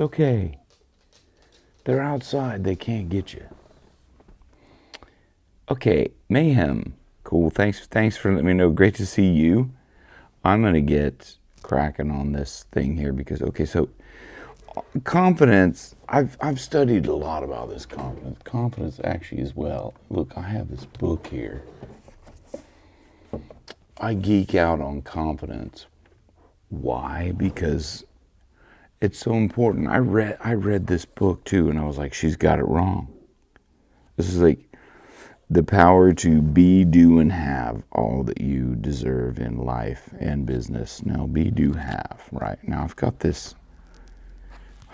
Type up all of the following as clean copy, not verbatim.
Okay, they're outside. They can't get you. Okay, Mayhem. Cool. Thanks for letting me know. Great to see you. I'm gonna get cracking on this thing here because so confidence. I've studied a lot about this confidence. Confidence actually as well. Look, I have this book here. I geek out on confidence. Why? Because it's so important. I read this book too, and I was like, she's got it wrong. This is like the power to be, do, and have all that you deserve in life and business. Now, be, do, have. Right now, I've got this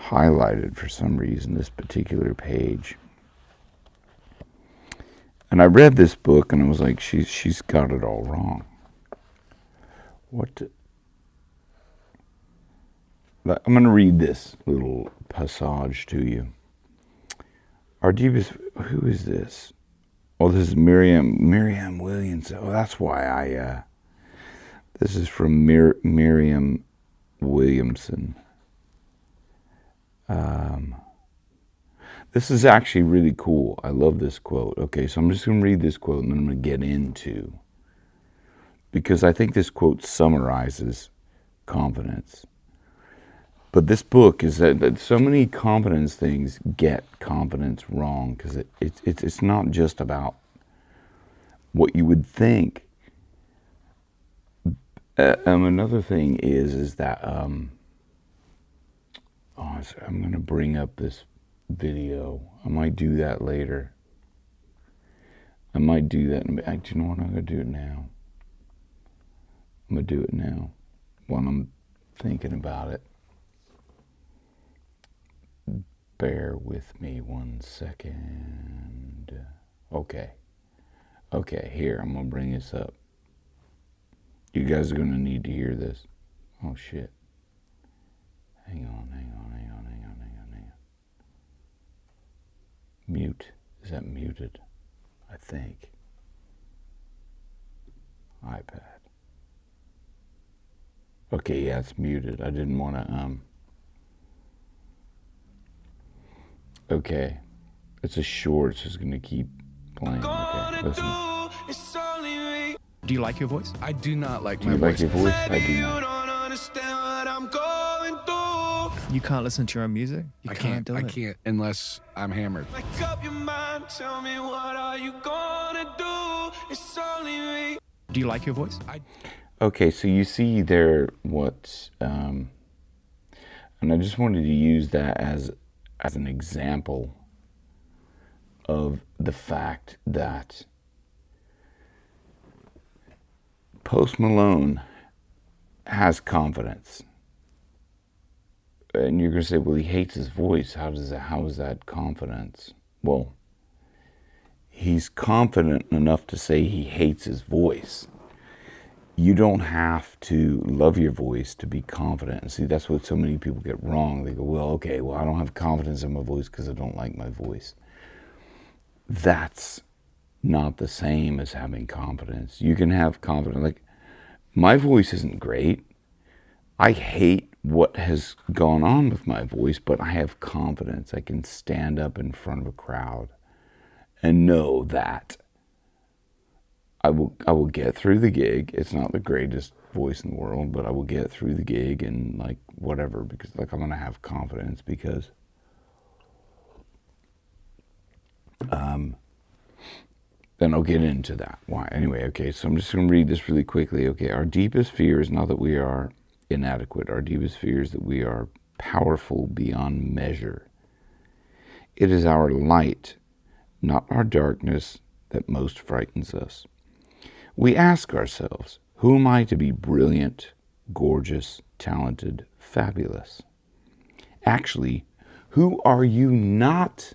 highlighted for some reason. This particular page. And I read this book, and I was like, she's got it all wrong. I'm going to read this little passage to you. Our deepest, who is this? Oh, this is Miriam Williams. Oh, that's why this is from Miriam Williamson. This is actually really cool. I love this quote. Okay, so I'm just going to read this quote, and then I'm going to get into, because I think this quote summarizes confidence. But this book is that so many confidence things get confidence wrong, because it's not just about what you would think. Another thing is that I'm going to bring up this video. I might do that later. I might do that. Do you know what? I'm going to do it now. I'm going to do it now while I'm thinking about it. Bear with me 1 second. Okay, here, I'm going to bring this up. You guys are going to need to hear this. Oh, shit. Hang on. Mute. Is that muted? I think. iPad. Okay, yeah, it's muted. I didn't want to, Okay. It's a short, so it's going to keep playing. Okay, listen. Do you like your voice? I do not like my voice. Do you like your voice? I do not. You can't listen to your own music? I can't unless I'm hammered. Make up your mind, tell me what are you gonna do? It's only me. Do you like your voice? Okay, so you see there what, and I just wanted to use that as an example of the fact that Post Malone has confidence. And you're going to say, well, he hates his voice. How is that confidence? Well, he's confident enough to say he hates his voice. You don't have to love your voice to be confident. And see, that's what so many people get wrong. They go, well, I don't have confidence in my voice because I don't like my voice. That's not the same as having confidence. You can have confidence. Like, my voice isn't great. I hate what has gone on with my voice, but I have confidence. I can stand up in front of a crowd and know that I will get through the gig. It's not the greatest voice in the world, but I will get through the gig and like whatever, because like I'm gonna have confidence because then I'll get into that. Why? Anyway, okay, so I'm just gonna read this really quickly. Okay, our deepest fear is not that we are inadequate. Our deepest fear is that we are powerful beyond measure. It is our light, not our darkness, that most frightens us. We ask ourselves, who am I to be brilliant, gorgeous, talented, fabulous? Actually, who are you not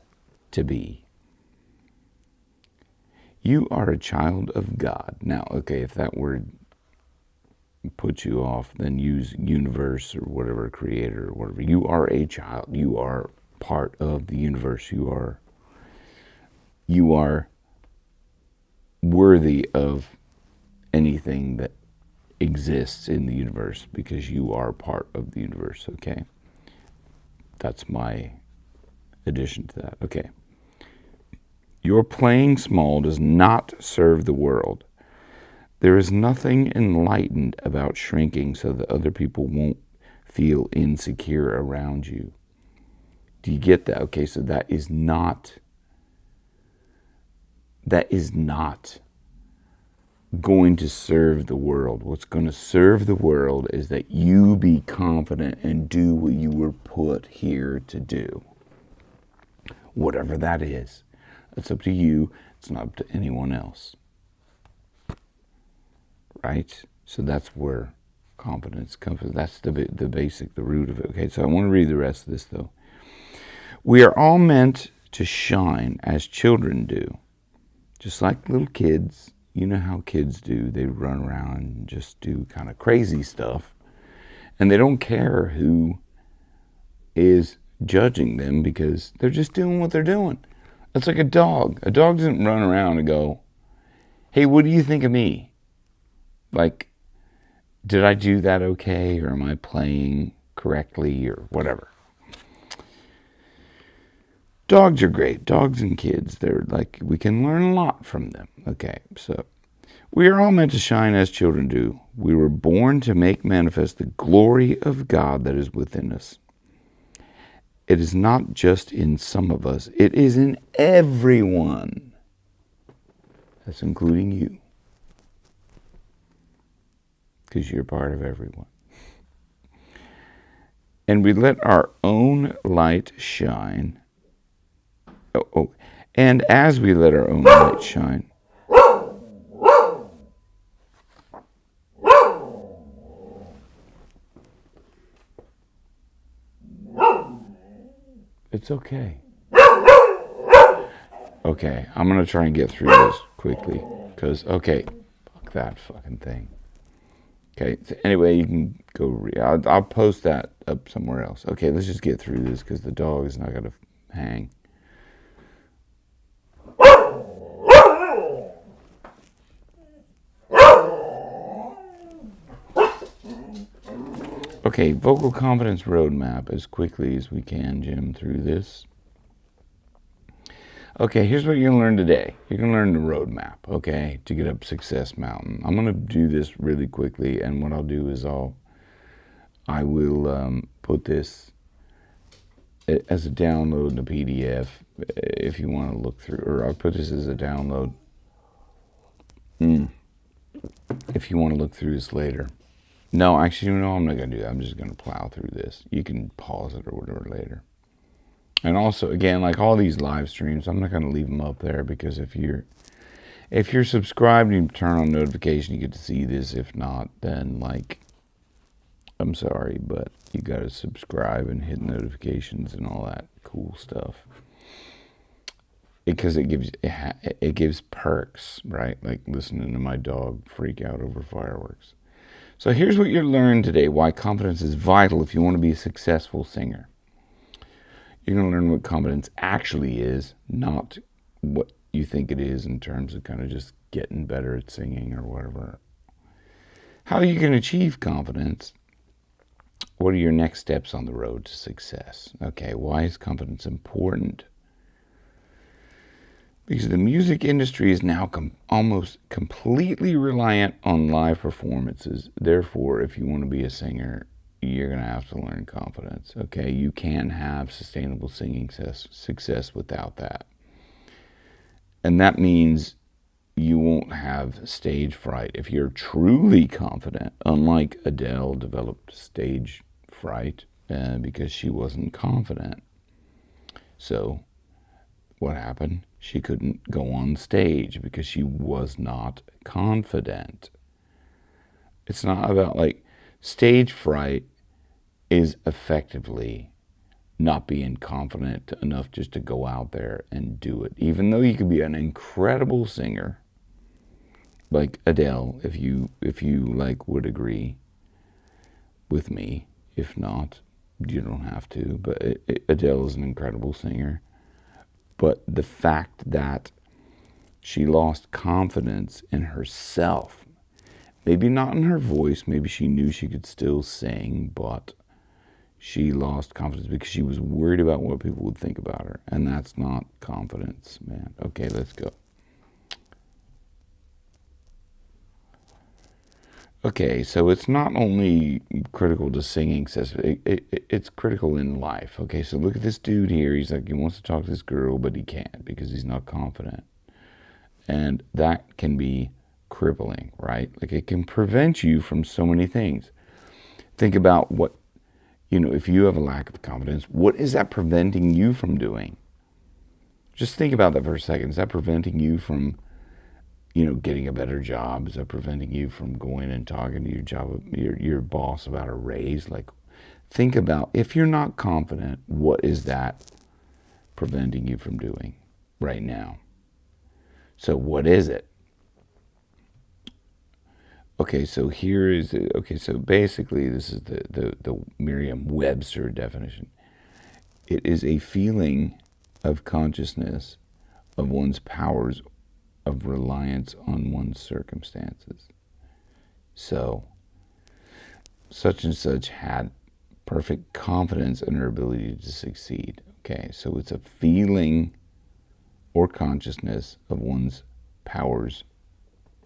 to be? You are a child of God. Now, okay, if that word puts you off, then use universe or whatever, creator or whatever. You are a child. You are part of the universe. You are worthy of anything that exists in the universe because you are part of the universe, okay? That's my addition to that. Okay. Your playing small does not serve the world. There is nothing enlightened about shrinking so that other people won't feel insecure around you. Do you get that? Okay, so that is not going to serve the world. What's going to serve the world is that you be confident and do what you were put here to do. Whatever that is. It's up to you. It's not up to anyone else. Right? So that's where confidence comes from. That's the basic, the root of it. Okay, so I want to read the rest of this, though. We are all meant to shine as children do. Just like little kids. You know how kids do. They run around and just do kind of crazy stuff. And they don't care who is judging them because they're just doing what they're doing. It's like a dog. A dog doesn't run around and go, hey, what do you think of me? Like, did I do that okay? Or am I playing correctly? Or whatever. Dogs are great. Dogs and kids, they're like, we can learn a lot from them. Okay, so we are all meant to shine as children do. We were born to make manifest the glory of God that is within us. It is not just in some of us. It is in everyone. That's including you. Because you're part of everyone. And we let our own light shine. And as we let our own light shine, it's okay. Okay, I'm going to try and get through this quickly. Because, okay, fuck that fucking thing. Okay, so anyway, you can go I'll post that up somewhere else. Okay, let's just get through this because the dog is not going to hang. Okay, vocal confidence roadmap as quickly as we can, Jim, through this. Okay, here's what you're going to learn today. You're going to learn the roadmap, okay, to get up Success Mountain. I'm going to do this really quickly, and what I'll do is I will put this as a download in a PDF if you want to look through, or I'll put this as a download if you want to look through this later. No, actually, no, I'm not going to do that. I'm just going to plow through this. You can pause it or whatever later. And also, again, like all these live streams, I'm not going to leave them up there because if you're subscribed and you turn on notification, you get to see this. If not, then like, I'm sorry, but you got to subscribe and hit notifications and all that cool stuff. Because it gives perks, right? Like listening to my dog freak out over fireworks. So here's what you'll learn today, why confidence is vital if you want to be a successful singer. You're going to learn what confidence actually is, not what you think it is in terms of kind of just getting better at singing or whatever. How you can achieve confidence. What are your next steps on the road to success? Okay, why is confidence important? Because the music industry is now almost completely reliant on live performances. Therefore, if you want to be a singer, you're going to have to learn confidence. Okay, you can have sustainable singing success without that. And that means you won't have stage fright. If you're truly confident, unlike Adele developed stage fright because she wasn't confident. So what happened? She couldn't go on stage because she was not confident. It's not about like stage fright is effectively not being confident enough just to go out there and do it. Even though you could be an incredible singer, like Adele, if you like would agree with me. If not, you don't have to. But Adele is an incredible singer. But the fact that she lost confidence in herself, maybe not in her voice, maybe she knew she could still sing, but she lost confidence because she was worried about what people would think about her. And that's not confidence, man. Okay, let's go. Okay, so it's not only critical to singing, it's critical in life. Okay, so look at this dude here. He's like, he wants to talk to this girl, but he can't because he's not confident. And that can be crippling, right? Like, it can prevent you from so many things. Think about what, if you have a lack of confidence, what is that preventing you from doing? Just think about that for a second. Is that preventing you from, getting a better job? Is that preventing you from going and talking to your boss about a raise? Like, think about, if you're not confident, what is that preventing you from doing right now? So what is it? Okay, so so basically this is the Merriam-Webster definition. It is a feeling of consciousness of one's powers of reliance on one's circumstances. So, such and such had perfect confidence in her ability to succeed. Okay, so it's a feeling or consciousness of one's powers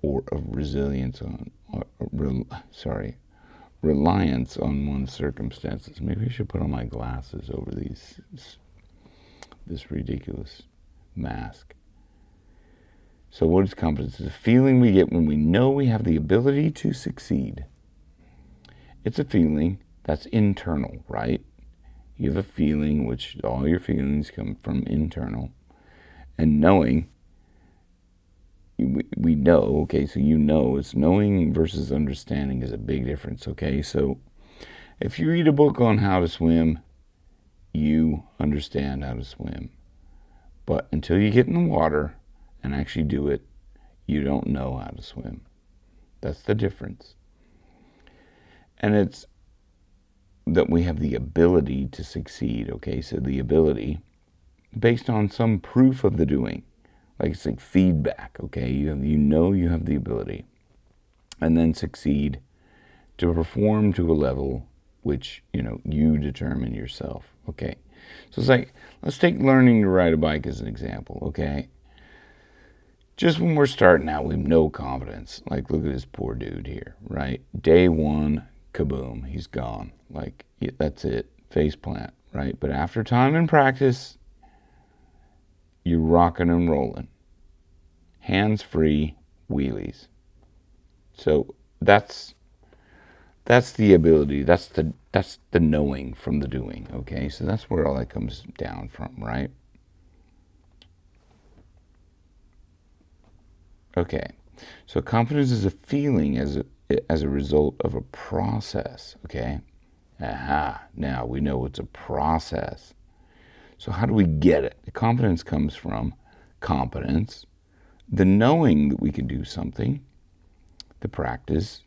or of reliance on one's circumstances. Maybe I should put on my glasses over this ridiculous mask. So what is confidence? It's a feeling we get when we know we have the ability to succeed. It's a feeling that's internal, right? You have a feeling, which all your feelings come from internal. And knowing, we know, okay, so it's knowing versus understanding is a big difference, okay? So if you read a book on how to swim, you understand how to swim. But until you get in the water and actually do it, you don't know how to swim. That's the difference. And it's that we have the ability to succeed, okay? So the ability, based on some proof of the doing. Like, it's like feedback, okay? You have the ability. And then succeed to perform to a level which, you determine yourself, okay? So it's like, let's take learning to ride a bike as an example, okay? Just when we're starting out, we have no confidence. Like, look at this poor dude here, right? Day one, kaboom, he's gone. Like, that's it, face plant, right? But after time and practice, you're rocking and rolling. Hands-free wheelies. So that's the ability. That's the knowing from the doing, okay? So that's where all that comes down from, right? Okay. So confidence is a feeling as a result of a process, okay? Aha. Now we know it's a process. So how do we get it? The confidence comes from competence, the knowing that we can do something, the practice,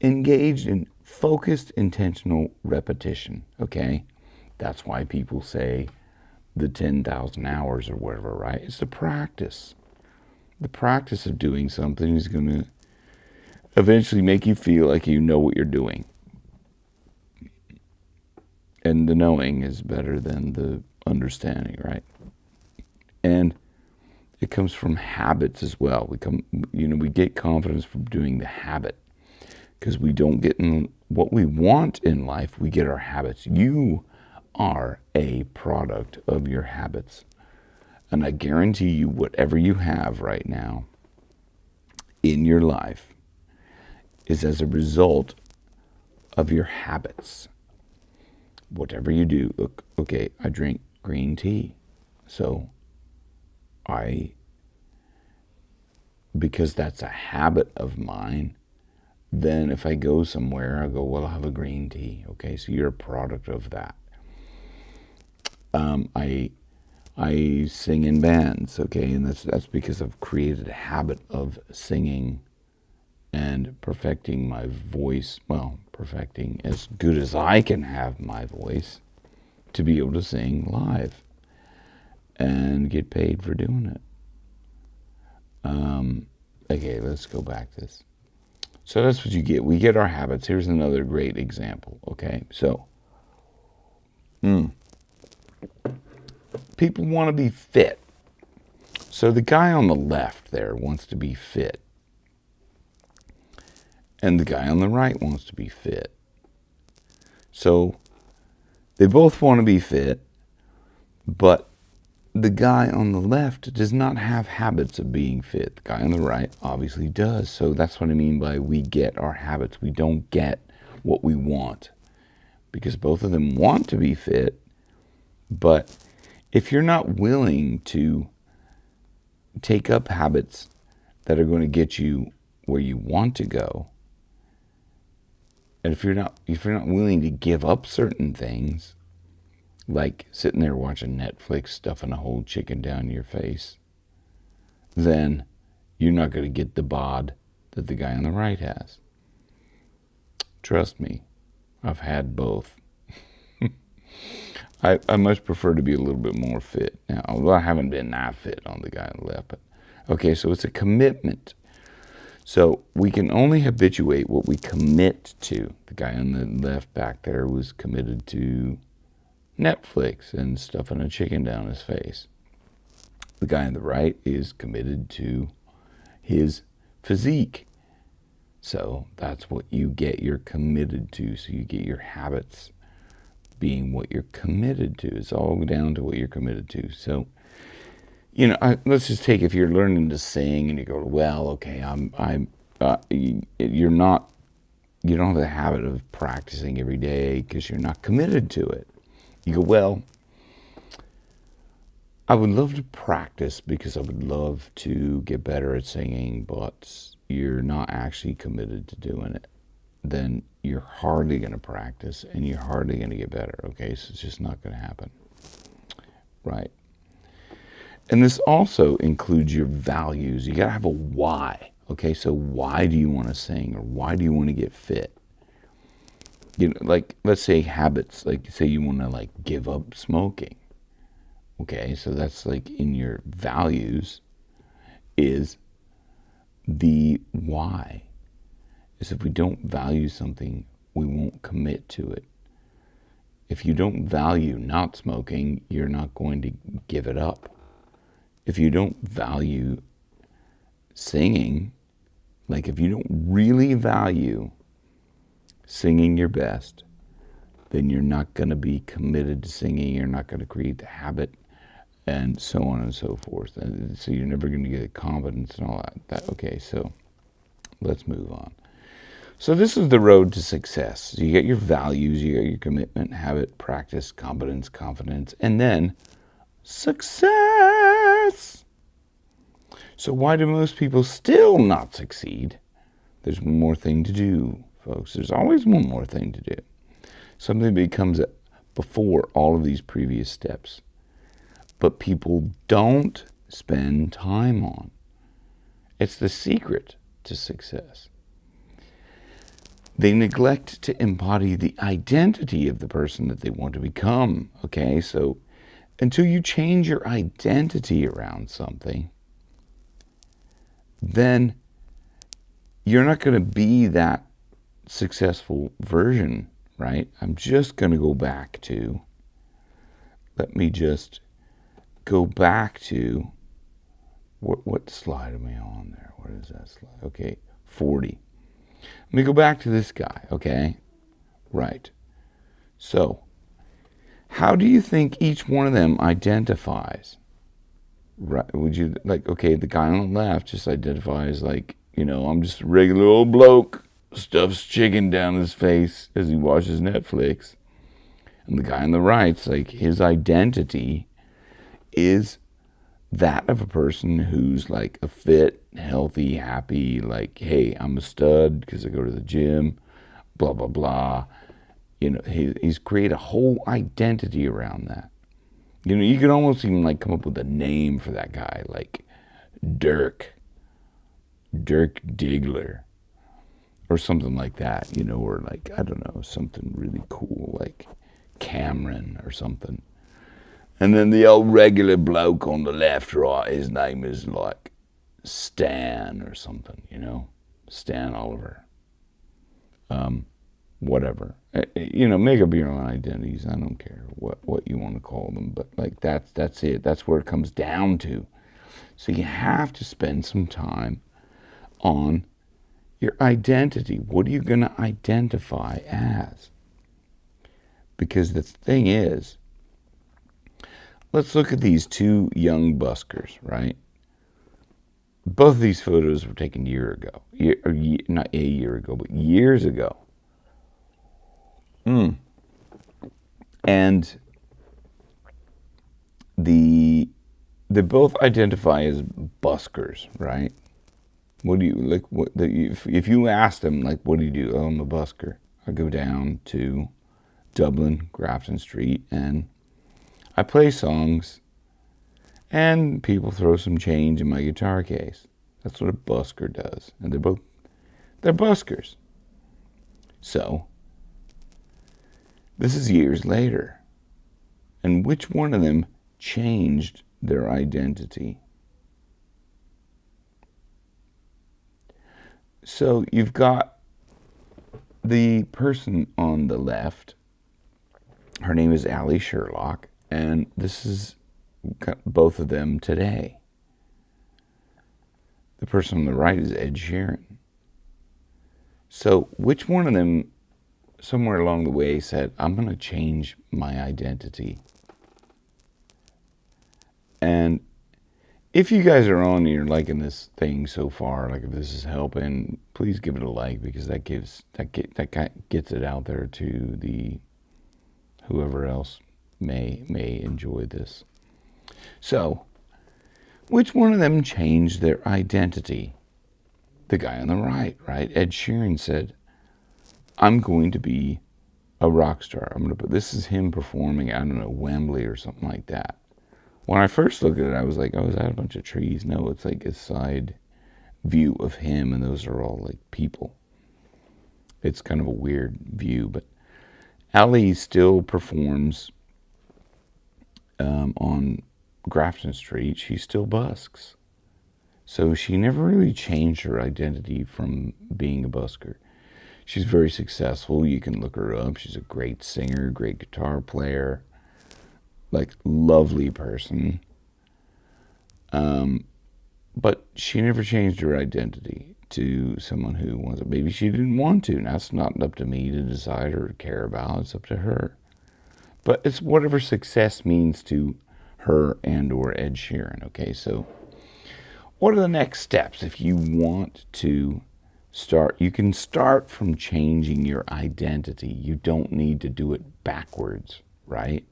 engaged in focused, intentional repetition, okay? That's why people say the 10,000 hours or whatever, right? It's the practice. The practice of doing something is going to eventually make you feel like you know what you're doing. And the knowing is better than the understanding, right? And it comes from habits as well. We get confidence from doing the habit, because we don't get in what we want in life. We get our habits. You are a product of your habits. And I guarantee you, whatever you have right now in your life is as a result of your habits. Whatever you do, look, okay, I drink green tea. So because that's a habit of mine, then if I go somewhere, I go, well, I'll have a green tea. Okay, so you're a product of that. I sing in bands, okay, and that's because I've created a habit of singing and perfecting my voice, well, perfecting as good as I can have my voice to be able to sing live and get paid for doing it. Okay, let's go back to this. So that's what you get. We get our habits. Here's another great example, okay? So People want to be fit. So the guy on the left there wants to be fit. And the guy on the right wants to be fit. So they both want to be fit, but the guy on the left does not have habits of being fit. The guy on the right obviously does. So that's what I mean by we get our habits. We don't get what we want. Because both of them want to be fit, but if you're not willing to take up habits that are going to get you where you want to go, and if you're not willing to give up certain things, like sitting there watching Netflix, stuffing a whole chicken down your face, then you're not going to get the bod that the guy on the right has. Trust me, I've had both. I much prefer to be a little bit more fit. Now, although I haven't been that fit on the guy on the left. But, okay, so it's a commitment. So we can only habituate what we commit to. The guy on the left back there was committed to Netflix and stuffing a chicken down his face. The guy on the right is committed to his physique. So that's what you get, you're committed to. So you get your habits being what you're committed to. It's all down to what you're committed to. So, you know, let's just take, if you're learning to sing and you go, well, okay, you don't have the habit of practicing every day because you're not committed to it. You go, well, I would love to practice because I would love to get better at singing, but you're not actually committed to doing it. Then you're hardly going to practice and you're hardly going to get better, okay? So it's just not going to happen, right? And this also includes your values. You got to have a why, okay? So why do you want to sing, or why do you want to get fit? You know, like, let's say habits, like say you want to like give up smoking, okay? So that's like in your values is the why. Is if we don't value something, we won't commit to it. If you don't value not smoking, you're not going to give it up. If you don't value singing, like if you don't really value singing your best, then you're not going to be committed to singing. You're not going to create the habit, and so on and so forth. And so you're never going to get confidence and all that. Okay, so let's move on. So this is the road to success. So you get your values, you get your commitment, habit, practice, competence, confidence, and then success. So why do most people still not succeed? There's one more thing to do, folks. There's always one more thing to do. Something becomes before all of these previous steps. But people don't spend time on. It's the secret to success. They neglect to embody the identity of the person that they want to become, okay? So until you change your identity around something, then you're not going to be that successful version, right? I'm just going to go back to, let me just go back to, what slide am I on there? What is that slide? Okay, 40. Let me go back to this guy, okay? Right. So, how do you think each one of them identifies? Right? Would you, like, okay, the guy on the left just identifies like, you know, I'm just a regular old bloke, stuffs chicken down his face as he watches Netflix. And the guy on the right's like, his identity is that of a person who's like a fit, healthy, happy, like, hey, I'm a stud because I go to the gym, blah, blah, blah. You know, he's created a whole identity around that. You know, you could almost even like come up with a name for that guy, like Dirk Diggler, or something like that, you know, or like, I don't know, something really cool, like Cameron or something. And then the old regular bloke on the left, right, his name is like Stan or something, you know, Stan Oliver. Whatever. make up your own identities. I don't care what you want to call them, but like that's it. That's where it comes down to. So you have to spend some time on your identity. What are you going to identify as? Because the thing is, let's look at these two young buskers, right? Both of these photos were taken not a year ago, but years ago. And they both identify as buskers, right? What do you like? If you ask them, like, what do you do? Oh, I'm a busker. I go down to Dublin, Grafton Street, and I play songs, and people throw some change in my guitar case. That's what a busker does, and they're buskers. So this is years later, and which one of them changed their identity? So you've got the person on the left. Her name is Ali Sherlock, and this is both of them today. The person on the right is Ed Sheeran. So which one of them, somewhere along the way, said, I'm going to change my identity? And if you guys are on and you're liking this thing so far, like if this is helping, please give it a like, because that gets it out there to the whoever else may enjoy this. So, which one of them changed their identity? The guy on the right? Ed Sheeran said, I'm going to be a rock star. This is him performing, I don't know, Wembley or something like that. When I first looked at it, I was like, oh, is that a bunch of trees? No, it's like a side view of him, and those are all like people. It's kind of a weird view, but Ali still performs on Grafton Street. She still busks. So she never really changed her identity from being a busker. She's very successful. You can look her up. She's a great singer, great guitar player, like lovely person. But she never changed her identity to someone who wants it. Maybe she didn't want to. Now, it's not up to me to decide or care about. It's up to her. But it's whatever success means to her and or Ed Sheeran. Okay, so what are the next steps if you want to start? You can start from changing your identity. You don't need to do it backwards, right?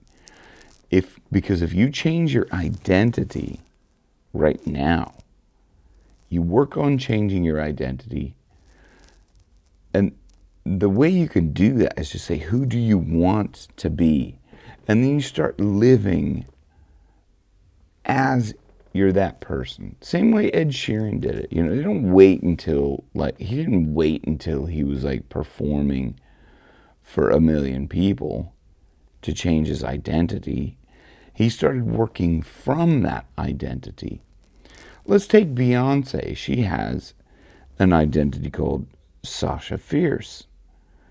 Because if you change your identity right now, you work on changing your identity, and the way you can do that is to say, who do you want to be? And then you start living as you're that person. Same way Ed Sheeran did it. They don't wait until, he didn't wait until he was performing for 1 million people to change his identity. He started working from that identity. Let's take Beyonce. She has an identity called Sasha Fierce.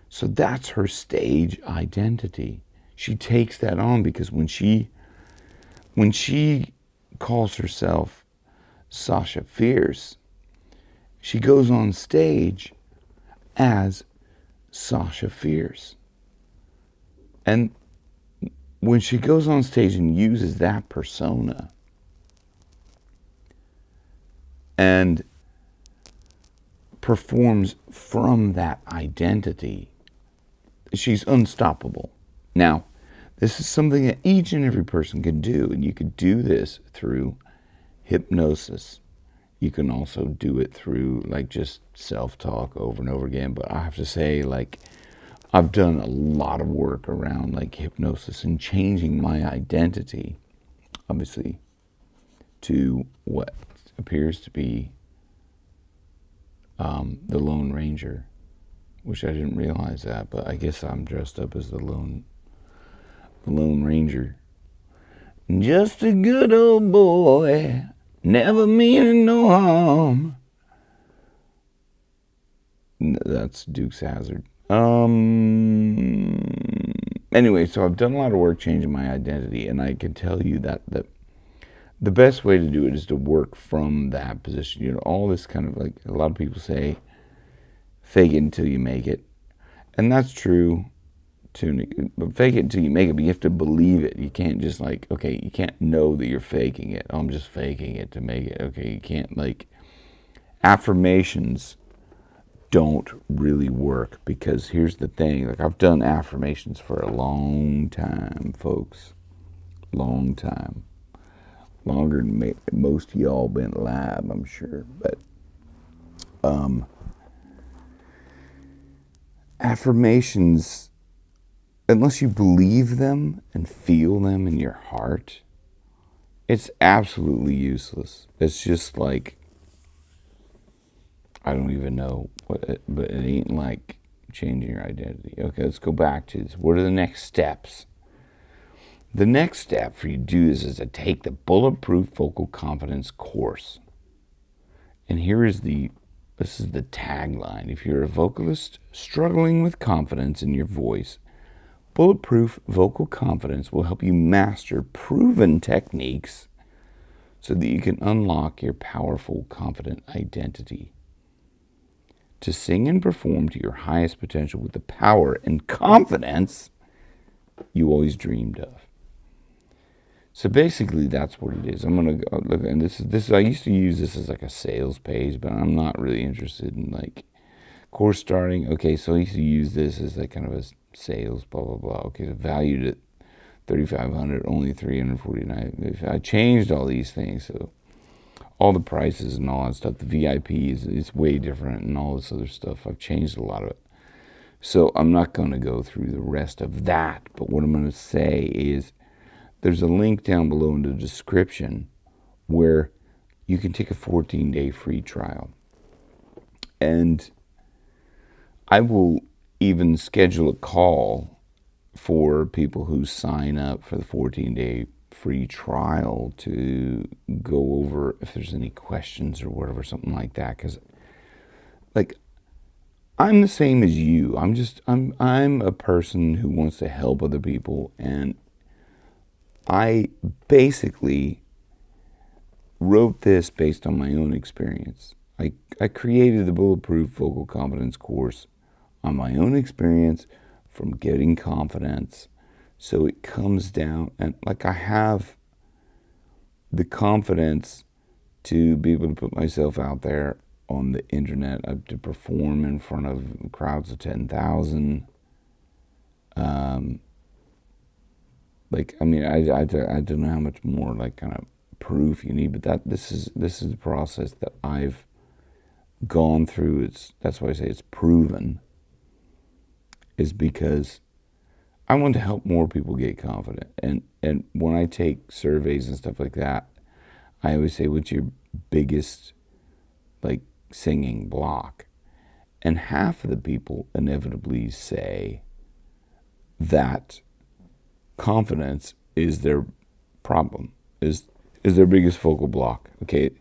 So that's her stage identity. She takes that on because when she calls herself Sasha Fierce, she goes on stage as Sasha Fierce. And when she goes on stage and uses that persona and performs from that identity, she's unstoppable. Now, this is something that each and every person can do, and you could do this through hypnosis. You can also do it through just self-talk over and over again. But I have to say, I've done a lot of work around hypnosis and changing my identity, obviously, to what appears to be the Lone Ranger, which I didn't realize that, but I guess I'm dressed up as the Lone Ranger. Just a good old boy, never meaning no harm. That's Dukes of Hazzard. Anyway, so I've done a lot of work changing my identity, and I can tell you that the best way to do it is to work from that position. You know, all this kind of like, a lot of people say, fake it until you make it. And that's true too. But fake it until you make it, but you have to believe it. You can't just like, okay, you can't know that you're faking it. Oh, I'm just faking it to make it. Okay, you can't like, affirmations don't really work, because here's the thing. Like, I've done affirmations for a long time, folks. Long time. Longer than most of y'all been alive, I'm sure. But affirmations, unless you believe them and feel them in your heart, it's absolutely useless. It's just like, I don't even know what it, but it ain't like changing your identity. Okay, let's go back to this. What are the next steps? The next step for you to do is to take the Bulletproof Vocal Confidence course. And this is the tagline. If you're a vocalist struggling with confidence in your voice, Bulletproof Vocal Confidence will help you master proven techniques so that you can unlock your powerful, confident identity. To sing and perform to your highest potential with the power and confidence you always dreamed of. So basically, that's what it is. I'm gonna go look, and this is. I used to use this as like a sales page, but I'm not really interested in like course starting. Okay, so I used to use this as like kind of a sales blah blah blah. Okay, so valued at $3,500, only $349. I changed all these things, so all the prices and all that stuff. The VIP is way different, and all this other stuff. I've changed a lot of it. So I'm not going to go through the rest of that. But what I'm going to say is, there's a link down below in the description where you can take a 14-day free trial. And I will even schedule a call for people who sign up for the 14-day free trial to go over if there's any questions or whatever, something like that. Because, like, I'm the same as you. I'm a person who wants to help other people, and I basically wrote this based on my own experience. I created the Bulletproof Vocal Confidence course on my own experience from getting confidence. So it comes down, and like, I have the confidence to be able to put myself out there on the internet, to perform in front of crowds of 10,000. Like, I mean, I don't know how much more like kind of proof you need, but this is the process that I've gone through. That's why I say it's proven, is because I want to help more people get confident. And when I take surveys and stuff like that, I always say, what's your biggest like singing block? And half of the people inevitably say that confidence is their problem, is their biggest focal block. Okay,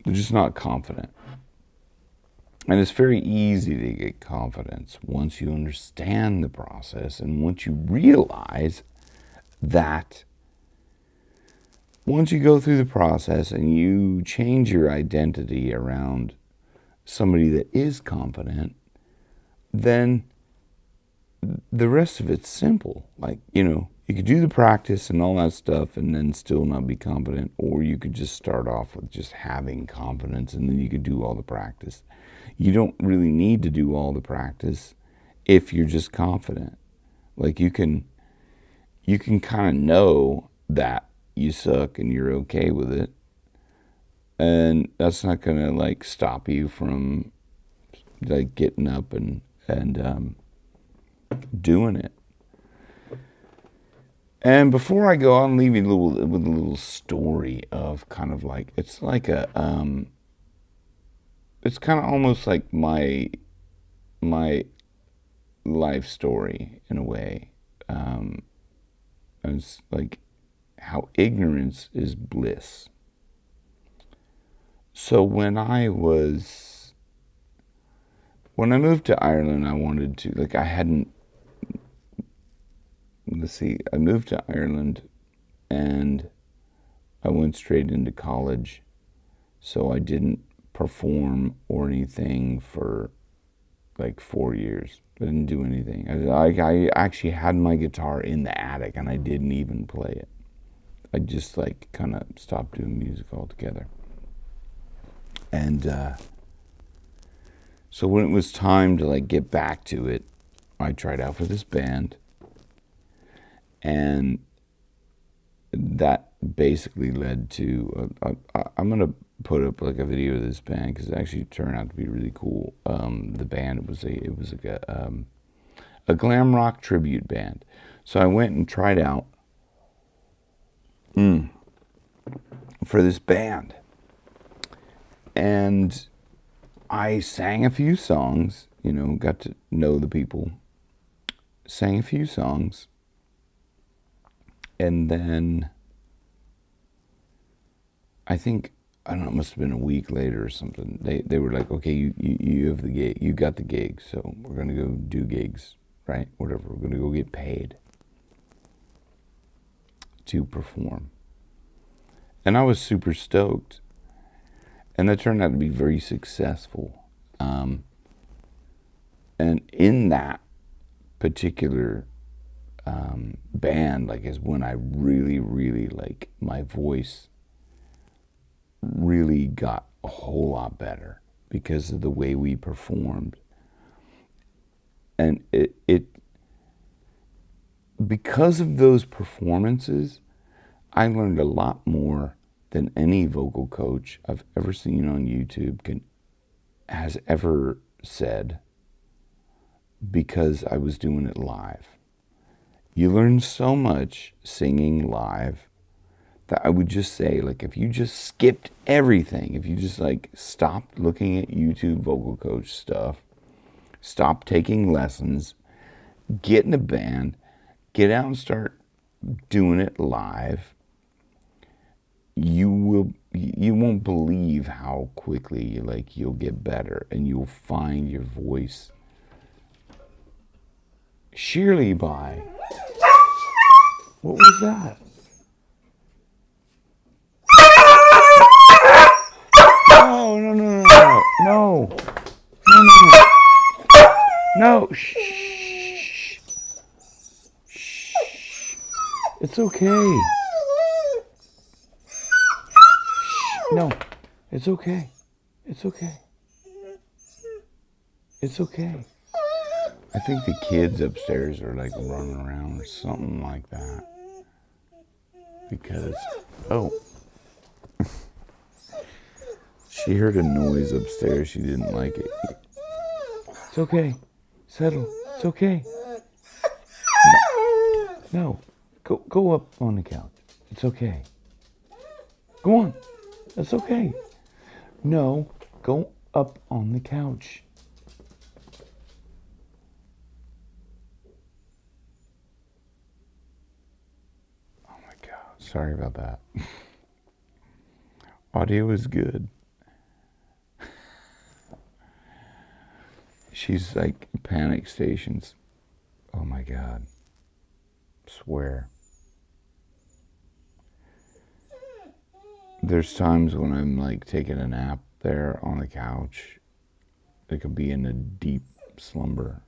they're just not confident. And it's very easy to get confidence once you understand the process, and once you realize that once you go through the process and you change your identity around somebody that is confident, then the rest of it's simple. Like, you know, you could do the practice and all that stuff and then still not be confident, or you could just start off with just having confidence and then you could do all the practice. You don't really need to do all the practice if you're just confident. Like, you can kind of know that you suck and you're okay with it, and that's not gonna like stop you from like getting up and doing it. And before I go, I'll leave you with a little story of kind of like, it's like a it's kind of almost like my life story in a way. And it's like how ignorance is bliss. So when I was when I moved to Ireland, I wanted to, like, I hadn't, let's see, I moved to Ireland and I went straight into college, so I didn't perform or anything for like 4 years. I didn't do anything. I actually had my guitar in the attic and I didn't even play it. I just like kind of stopped doing music altogether. And so when it was time to like get back to it, I tried out for this band, and that basically led to I'm gonna put up like a video of this band because it actually turned out to be really cool. The band, it was like a glam rock tribute band. So I went and tried out for this band, and I sang a few songs. You know, got to know the people. Sang a few songs, and then I think, I don't know, it must have been a week later or something. They were like, okay, you have the gig, you got the gig, so we're gonna go do gigs, right? Whatever, we're gonna go get paid to perform. And I was super stoked, and that turned out to be very successful. And in that particular band, like, is when I really like, my voice really got a whole lot better because of the way we performed. And it because of those performances, I learned a lot more than any vocal coach I've ever seen on YouTube has ever said, because I was doing it live. You learn so much singing live that I would just say, like, if you just skipped everything, if you just like stopped looking at YouTube vocal coach stuff, stop taking lessons, get in a band, get out and start doing it live, you won't believe how quickly you'll get better, and you'll find your voice sheerly by, what was that? No. Shh. It's okay. No, it's okay. It's okay. It's okay. I think the kids upstairs are like running around or something like that. Because, she heard a noise upstairs. She didn't like it. It's okay. Settle. It's okay. No. Go up on the couch. It's okay. Go on. That's okay. No. Go up on the couch. Oh my God. Sorry about that. Audio is good. She's like panic stations. Oh my God. Swear. There's times when I'm like taking a nap there on the couch. It could be in a deep slumber.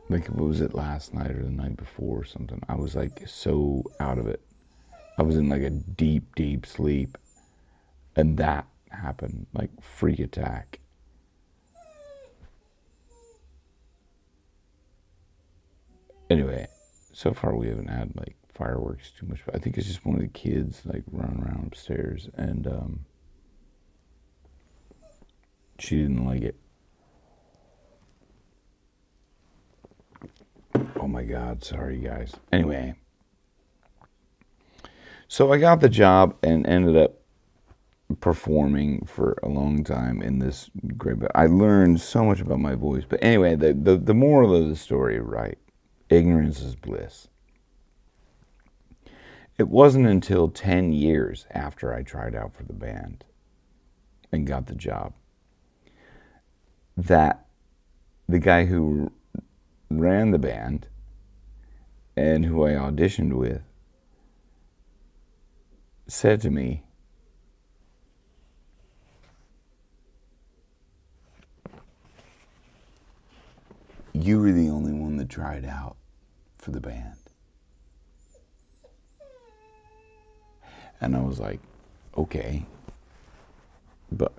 Like, what was it, last night or the night before or something? I was like so out of it. I was in like a deep sleep. And that happened, like freak attack. Anyway, so far we haven't had like fireworks too much, but I think it's just one of the kids like running around upstairs, and she didn't like it. Oh my God, sorry guys. Anyway, so I got the job and ended up performing for a long time in this great, but I learned so much about my voice. But anyway, the moral of the story, right? Ignorance is bliss. It wasn't until 10 years after I tried out for the band and got the job that the guy who ran the band and who I auditioned with said to me, "You were the only one that tried out for the band." And I was like, okay. But I